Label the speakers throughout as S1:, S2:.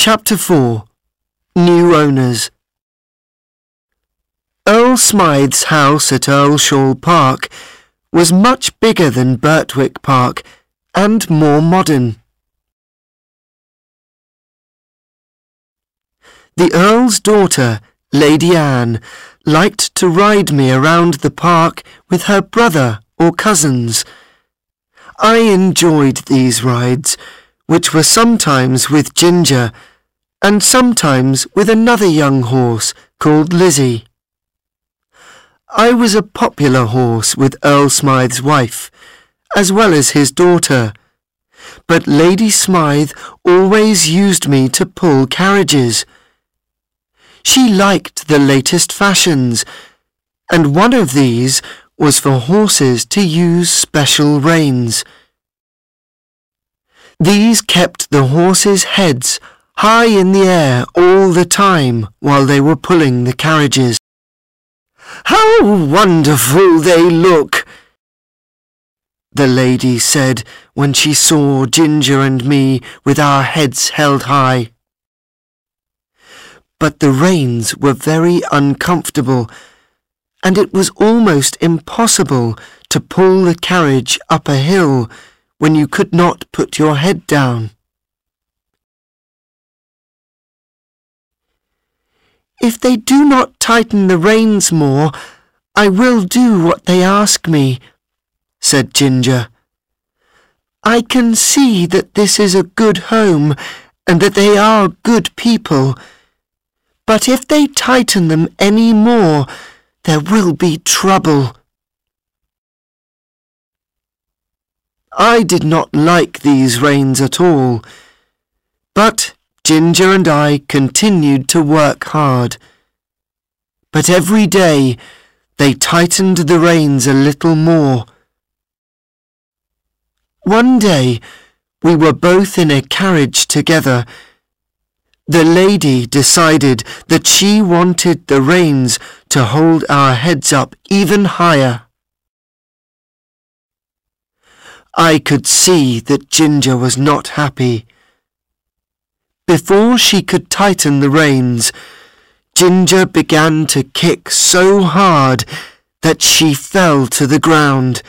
S1: Chapter 4. New Owners. Earl Smythe's house at Earlshall Park was much bigger than Birtwick Park and more modern. The Earl's daughter, Lady Anne, liked to ride me around the park with her brother or cousins. I enjoyed these rides, which were sometimes with Ginger and sometimes with another young horse called Lizzie. I was a popular horse with Earl Smythe's wife, as well as his daughter, but Lady Smythe always used me to pull carriages. She liked the latest fashions, and one of these was for horses to use special reins. These kept the horses' heads high in the air all the time while they were pulling the carriages. "How wonderful they look!" the lady said when she saw Ginger and me with our heads held high. But the reins were very uncomfortable, and it was almost impossible to pull the carriage up a hill when you could not put your head down. "If they do not tighten the reins more, I will do what they ask me," said Ginger. "I can see that this is a good home and that they are good people, but if they tighten them any more, there will be trouble." I did not like these reins at all, but Ginger and I continued to work hard. But every day they tightened the reins a little more. One day we were both in a carriage together. The lady decided that she wanted the reins to hold our heads up even higher. I could see that Ginger was not happy. Before she could tighten the reins, Ginger began to kick so hard that she fell to the ground.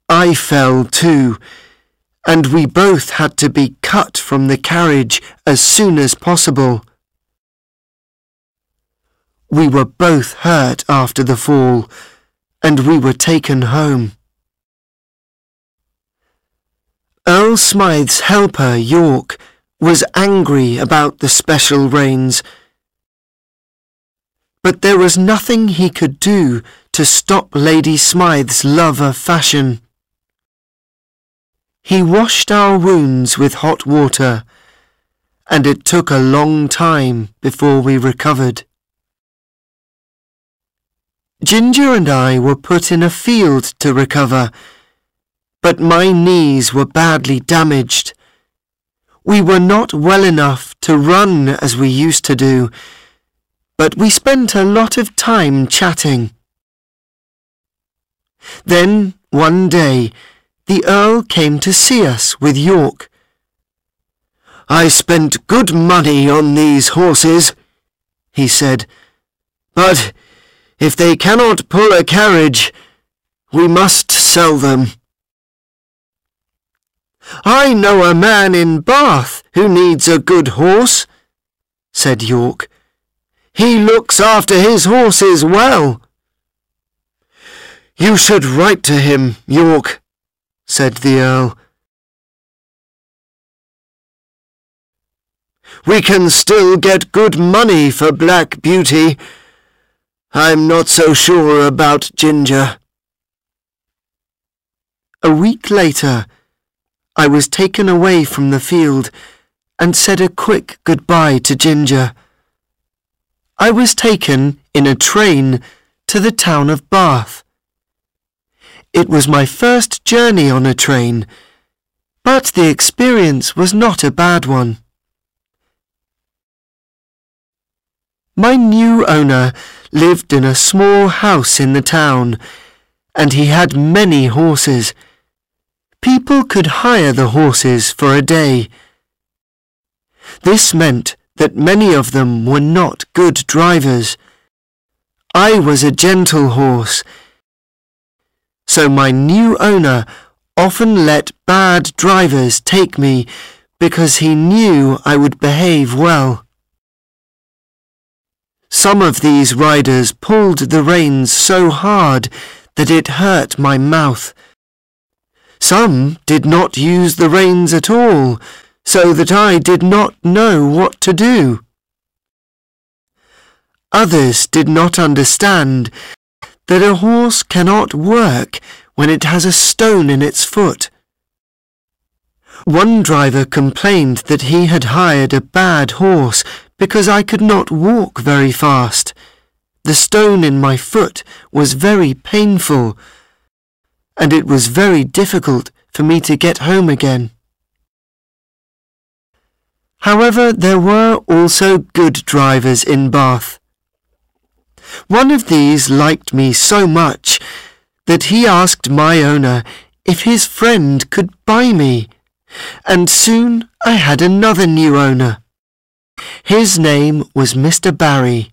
S1: I fell too, and we both had to be cut from the carriage as soon as possible. We were both hurt after the fall, and we were taken home. Earl Smythe's helper, York, was angry about the special reins, but there was nothing he could do to stop Lady Smythe's love of fashion. He washed our wounds with hot water, and it took a long time before we recovered. Ginger and I were put in a field to recover, but my knees were badly damaged. We were not well enough to run as we used to do, but we spent a lot of time chatting. Then, one day, the Earl came to see us with York. "I spent good money on these horses," he said, "but if they cannot pull a carriage, we must sell them." "I know a man in Bath who needs a good horse," said York. "He looks after his horses well." "You should write to him, York," said the Earl. "We can still get good money for Black Beauty. I'm not so sure about Ginger." A week later, I was taken away from the field and said a quick goodbye to Ginger. I was taken in a train to the town of Bath. It was my first journey on a train, but the experience was not a bad one. My new owner lived in a small house in the town, and he had many horses. People could hire the horses for a day. This meant that many of them were not good drivers. I was a gentle horse, so my new owner often let bad drivers take me because he knew I would behave well. Some of these riders pulled the reins so hard that it hurt my mouth. Some did not use the reins at all, so that I did not know what to do. Others did not understand that a horse cannot work when it has a stone in its foot. One driver complained that he had hired a bad horse because I could not walk very fast. The stone in my foot was very painful, and it was very difficult for me to get home again. However, there were also good drivers in Bath. One of these liked me so much that he asked my owner if his friend could buy me, and soon I had another new owner. His name was Mr. Barry.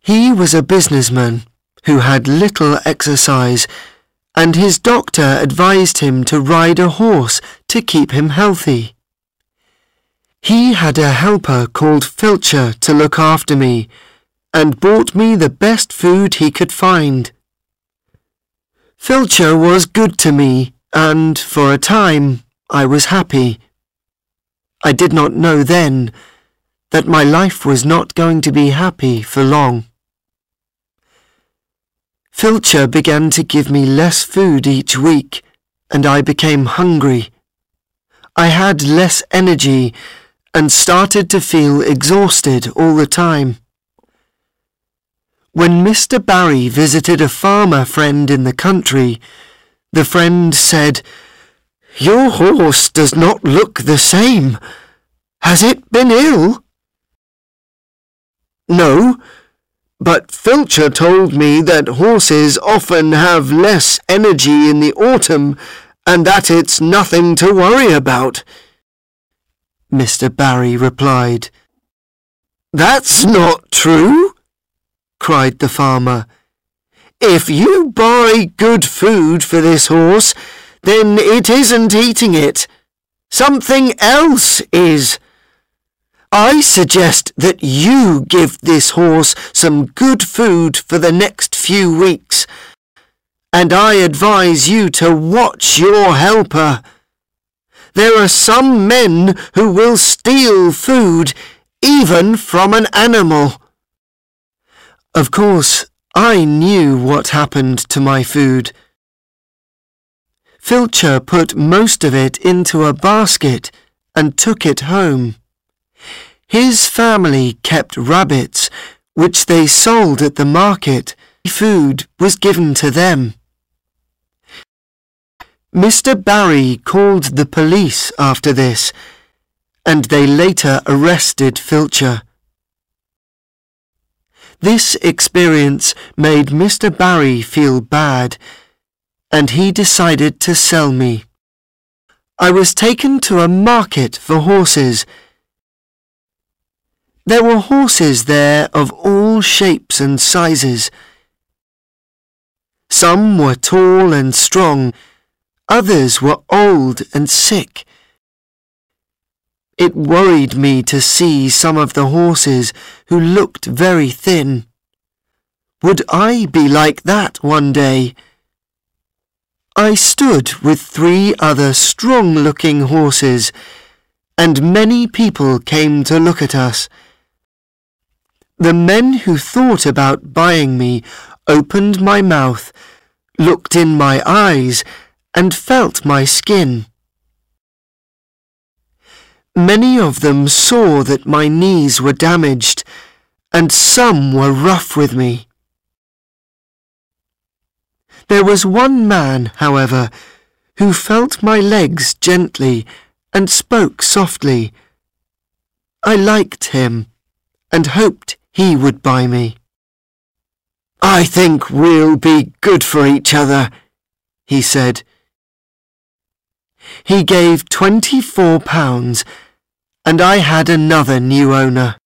S1: He was a businessman who had little exercise, and his doctor advised him to ride a horse to keep him healthy. He had a helper called Filcher to look after me, and bought me the best food he could find. Filcher was good to me, and for a time I was happy. I did not know then that my life was not going to be happy for long. Filcher began to give me less food each week, and I became hungry. I had less energy and started to feel exhausted all the time. When Mr. Barry visited a farmer friend in the country, the friend said, "Your horse does not look the same. Has it been ill?" "No, but Filcher told me that horses often have less energy in the autumn and that it's nothing to worry about," Mr. Barry replied. "That's not true," cried the farmer. "If you buy good food for this horse, then it isn't eating it. Something else is. I suggest that you give this horse some good food for the next few weeks, and I advise you to watch your helper. There are some men who will steal food, even from an animal." Of course, I knew what happened to my food. Filcher put most of it into a basket and took it home. His family kept rabbits, which they sold at the market. Food was given to them. Mr. Barry called the police after this, and they later arrested Filcher. This experience made Mr. Barry feel bad, and he decided to sell me. I was taken to a market for horses. There were horses there of all shapes and sizes. Some were tall and strong, others were old and sick. It worried me to see some of the horses who looked very thin. Would I be like that one day? I stood with 3 other strong-looking horses, and many people came to look at us. The men who thought about buying me opened my mouth, looked in my eyes, and felt my skin. Many of them saw that my knees were damaged, and some were rough with me. There was one man, however, who felt my legs gently and spoke softly. I liked him and hoped he would buy me. "I think we'll be good for each other," he said. He gave £24, and I had another new owner.